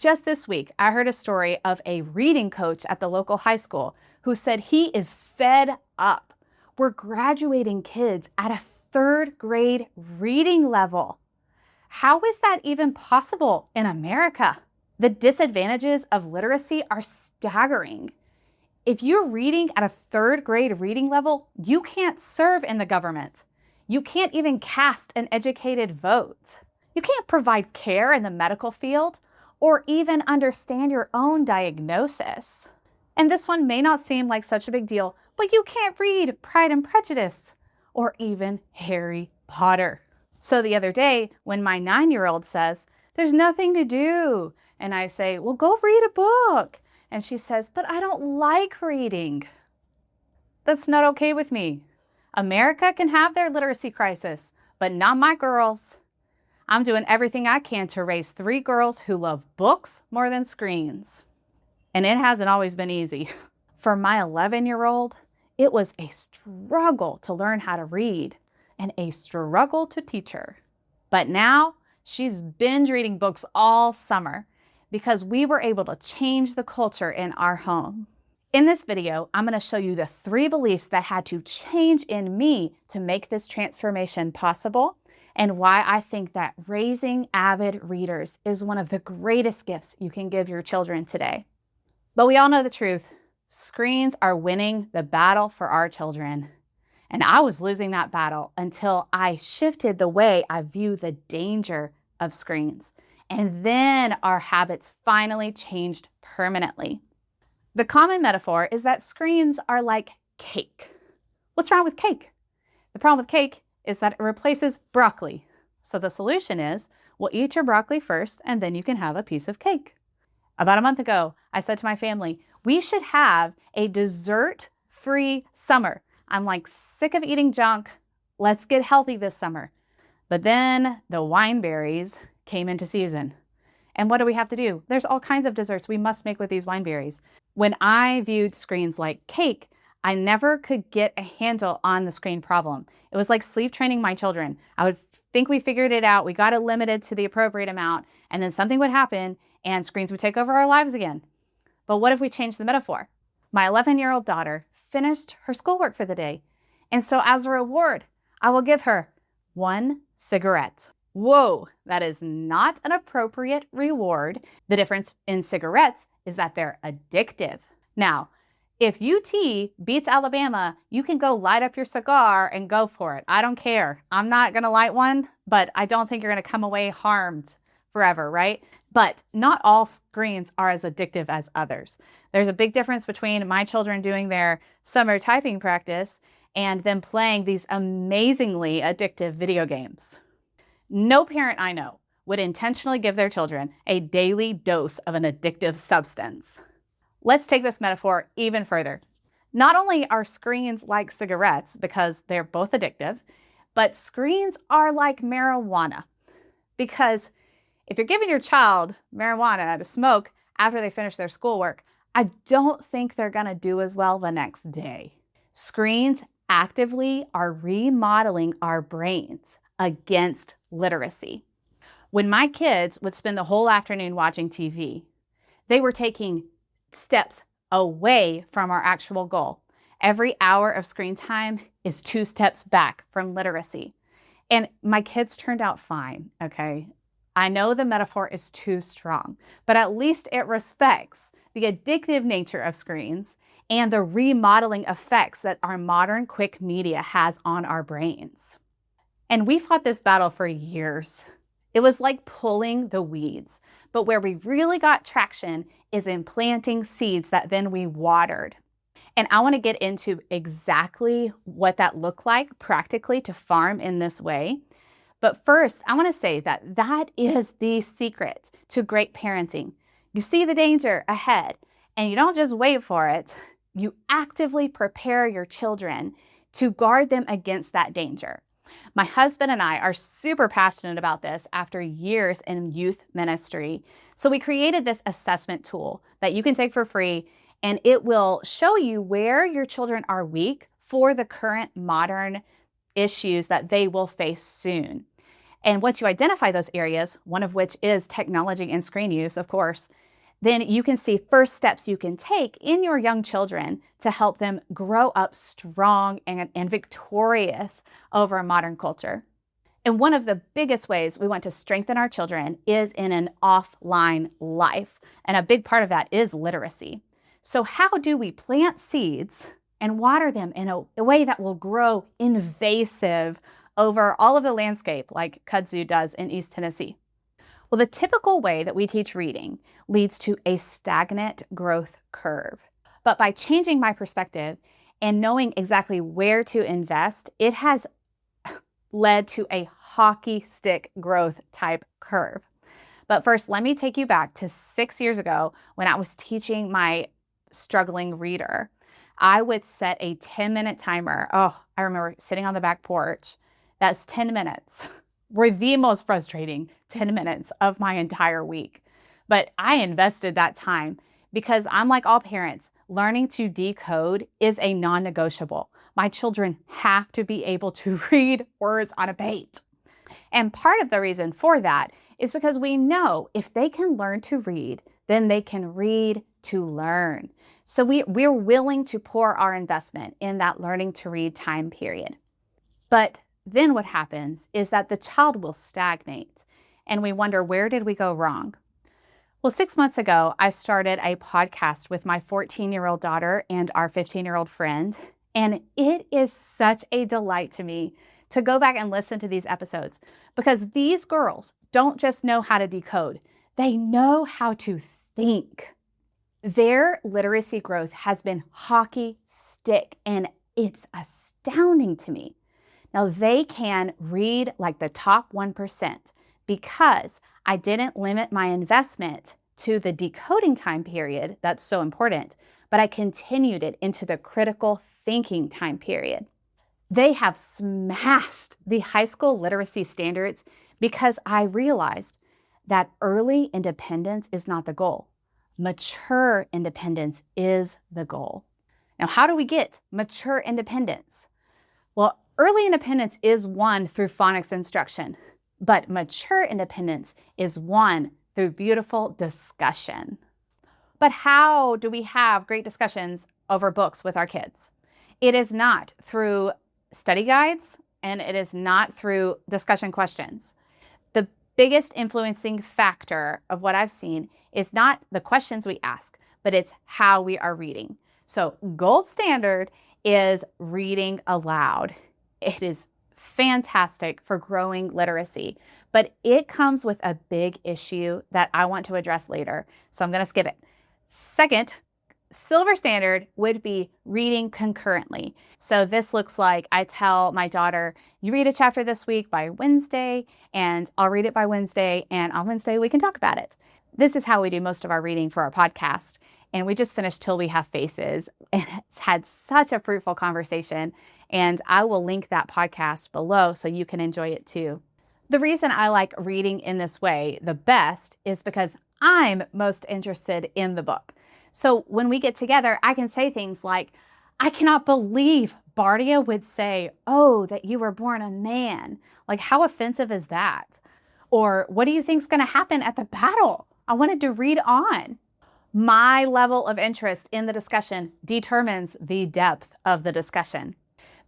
Just this week, I heard a story of a reading coach at the local high school who said he is fed up. We're graduating kids at a third grade reading level. How is that even possible in America? The disadvantages of literacy are staggering. If you're reading at a third grade reading level, you can't serve in the government. You can't even cast an educated vote. You can't provide care in the medical field or even understand your own diagnosis. And this one may not seem like such a big deal, but you can't read Pride and Prejudice or even Harry Potter. So the other day, when my 9-year-old says, "There's nothing to do," and I say, "Well, go read a book." And she says, "But I don't like reading." That's not okay with me. America can have their literacy crisis, but not my girls. I'm doing everything I can to raise 3 girls who love books more than screens. And it hasn't always been easy. For my 11-year-old, it was a struggle to learn how to read and a struggle to teach her. But now she's binge reading books all summer because we were able to change the culture in our home. In this video, I'm going to show you the 3 beliefs that had to change in me to make this transformation possible, and why I think that raising avid readers is one of the greatest gifts you can give your children today. But we all know the truth. Screens are winning the battle for our children. And I was losing that battle until I shifted the way I view the danger of screens. And then our habits finally changed permanently. The common metaphor is that screens are like cake. What's wrong with cake? The problem with cake is that it replaces broccoli. So the solution is, we'll eat your broccoli first and then you can have a piece of cake. About a month ago, I said to my family, we should have a dessert-free summer. I'm like sick of eating junk. Let's get healthy this summer. But then the wineberries came into season. And what do we have to do? There's all kinds of desserts we must make with these wineberries. When I viewed screens like cake, I never could get a handle on the screen problem. It was like sleep training my children. I would think we figured it out, we got it limited to the appropriate amount, and then something would happen and screens would take over our lives again. But what if we changed the metaphor? My 11-year-old daughter finished her schoolwork for the day, and so as a reward, I will give her 1 cigarette. Whoa, that is not an appropriate reward. The difference in cigarettes is that they're addictive. Now, if UT beats Alabama, you can go light up your cigar and go for it. I don't care. I'm not going to light one, but I don't think you're going to come away harmed forever, right? But not all screens are as addictive as others. There's a big difference between my children doing their summer typing practice and them playing these amazingly addictive video games. No parent I know would intentionally give their children a daily dose of an addictive substance. Let's take this metaphor even further. Not only are screens like cigarettes because they're both addictive, but screens are like marijuana. Because if you're giving your child marijuana to smoke after they finish their schoolwork, I don't think they're going to do as well the next day. Screens actively are remodeling our brains against literacy. When my kids would spend the whole afternoon watching TV, they were taking steps away from our actual goal. Every hour of screen time is 2 steps back from literacy. And my kids turned out fine, okay? I know the metaphor is too strong, but at least it respects the addictive nature of screens and the remodeling effects that our modern quick media has on our brains. And we fought this battle for years. It was like pulling the weeds, but where we really got traction is in planting seeds that then we watered. And I want to get into exactly what that looked like practically to farm in this way. But first, I want to say that that is the secret to great parenting. You see the danger ahead, and you don't just wait for it. You actively prepare your children to guard them against that danger. My husband and I are super passionate about this after years in youth ministry. So we created this assessment tool that you can take for free, and it will show you where your children are weak for the current modern issues that they will face soon. And once you identify those areas, one of which is technology and screen use, of course, then you can see first steps you can take in your young children to help them grow up strong and victorious over modern culture. And one of the biggest ways we want to strengthen our children is in an offline life. And a big part of that is literacy. So how do we plant seeds and water them in a way that will grow invasive over all of the landscape like kudzu does in East Tennessee? Well, the typical way that we teach reading leads to a stagnant growth curve. But by changing my perspective and knowing exactly where to invest, it has led to a hockey stick growth type curve. But first, let me take you back to 6 years ago when I was teaching my struggling reader. I would set a 10-minute timer. Oh, I remember sitting on the back porch. That's 10 minutes. Were the most frustrating 10 minutes of my entire week. But I invested that time because I'm like all parents, learning to decode is a non-negotiable. My children have to be able to read words on a page. And part of the reason for that is because we know if they can learn to read, then they can read to learn. So we're willing to pour our investment in that learning to read time period. But then what happens is that the child will stagnate and we wonder, where did we go wrong? Well, 6 months ago, I started a podcast with my 14-year-old daughter and our 15-year-old friend. And it is such a delight to me to go back and listen to these episodes because these girls don't just know how to decode, they know how to think. Their literacy growth has been hockey stick, and it's astounding to me. Now, they can read like the top 1% because I didn't limit my investment to the decoding time period. That's so important, but I continued it into the critical thinking time period. They have smashed the high school literacy standards because I realized that early independence is not the goal. Mature independence is the goal. Now, how do we get mature independence? Well, early independence is won through phonics instruction, but mature independence is won through beautiful discussion. But how do we have great discussions over books with our kids? It is not through study guides, and it is not through discussion questions. The biggest influencing factor of what I've seen is not the questions we ask, but it's how we are reading. So gold standard is reading aloud. It is fantastic for growing literacy, but it comes with a big issue that I want to address later, so I'm going to skip it. Second, silver standard would be reading concurrently. So this looks like I tell my daughter, you read a chapter this week by Wednesday, and I'll read it by Wednesday, and on Wednesday we can talk about it. This is how we do most of our reading for our podcast. And we just finished Till We Have Faces, and it's had such a fruitful conversation. And I will link that podcast below so you can enjoy it too. The reason I like reading in this way the best is because I'm most interested in the book. So when we get together, I can say things like, I cannot believe Bardia would say, oh, that you were born a man. Like, how offensive is that? Or what do you think is going to happen at the battle? I wanted to read on. My level of interest in the discussion determines the depth of the discussion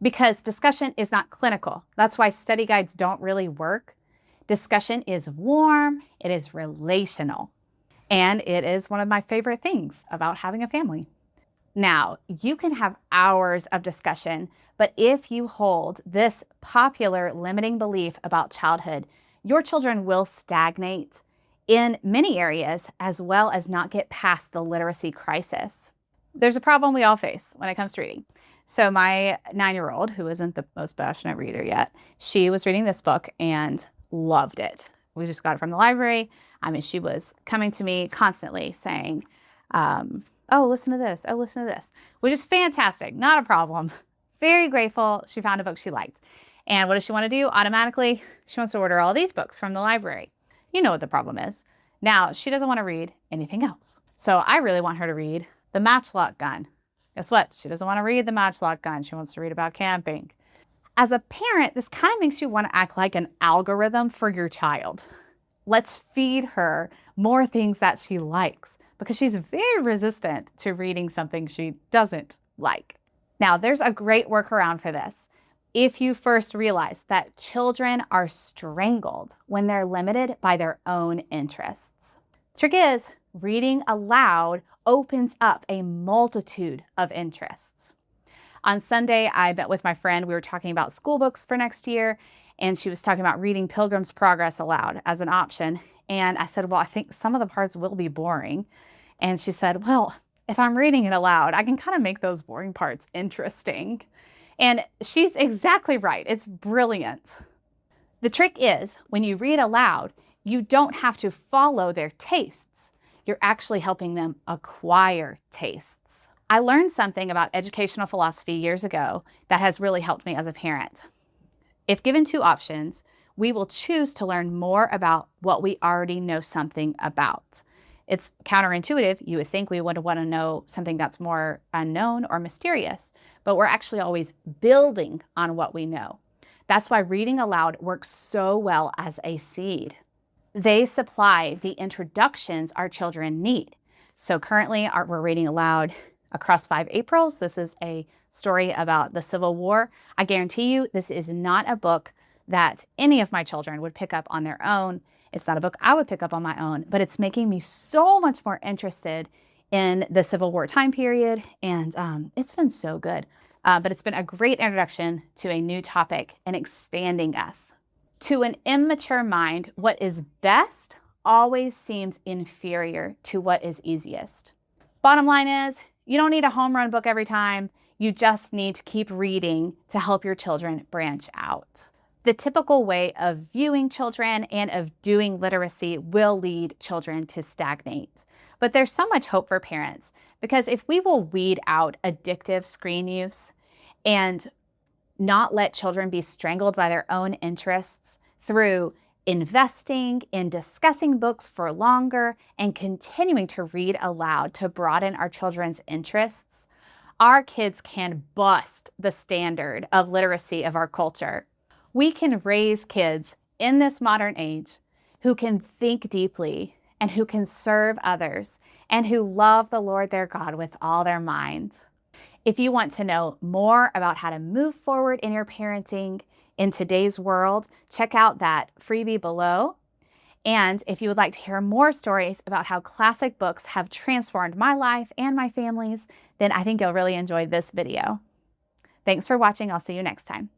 because discussion is not clinical. That's why study guides don't really work. Discussion is warm, it is relational, and it is one of my favorite things about having a family. Now, you can have hours of discussion, but if you hold this popular limiting belief about childhood, your children will stagnate in many areas, as well as not get past the literacy crisis. There's a problem we all face when it comes to reading. So my 9-year-old, who isn't the most passionate reader yet, she was reading this book and loved it. We just got it from the library. I mean, she was coming to me constantly saying, oh, listen to this. Oh, listen to this, which is fantastic. Not a problem. Very grateful she found a book she liked. And what does she want to do? Automatically, she wants to order all these books from the library. You know what the problem is. Now, she doesn't want to read anything else. So I really want her to read The Matchlock Gun. Guess what? She doesn't want to read The Matchlock Gun. She wants to read about camping. As a parent, this kind of makes you want to act like an algorithm for your child. Let's feed her more things that she likes because she's very resistant to reading something she doesn't like. Now, there's a great workaround for this. If you first realize that children are strangled when they're limited by their own interests. Trick is, reading aloud opens up a multitude of interests. On Sunday, I met with my friend. We were talking about school books for next year, and she was talking about reading Pilgrim's Progress aloud as an option. And I said, well, I think some of the parts will be boring. And she said, well, if I'm reading it aloud, I can kind of make those boring parts interesting. And she's exactly right. It's brilliant. The trick is, when you read aloud, you don't have to follow their tastes. You're actually helping them acquire tastes. I learned something about educational philosophy years ago that has really helped me as a parent. If given two options, we will choose to learn more about what we already know something about. It's counterintuitive. You would think we would want to know something that's more unknown or mysterious, but we're actually always building on what we know. That's why reading aloud works so well as a seed. They supply the introductions our children need. So currently we're reading aloud Across 5 Aprils. This is a story about the Civil War. I guarantee you this is not a book that any of my children would pick up on their own. It's not a book I would pick up on my own, but it's making me so much more interested in the Civil War time period, and it's been so good. But it's been a great introduction to a new topic and expanding us. To an immature mind, what is best always seems inferior to what is easiest. Bottom line is, you don't need a home run book every time. You just need to keep reading to help your children branch out. The typical way of viewing children and of doing literacy will lead children to stagnate. But there's so much hope for parents because if we will weed out addictive screen use and not let children be strangled by their own interests through investing in discussing books for longer and continuing to read aloud to broaden our children's interests, our kids can bust the standard of literacy of our culture. We can raise kids in this modern age who can think deeply and who can serve others and who love the Lord their God with all their mind. If you want to know more about how to move forward in your parenting in today's world, check out that freebie below. And if you would like to hear more stories about how classic books have transformed my life and my family's, then I think you'll really enjoy this video. Thanks for watching. I'll see you next time.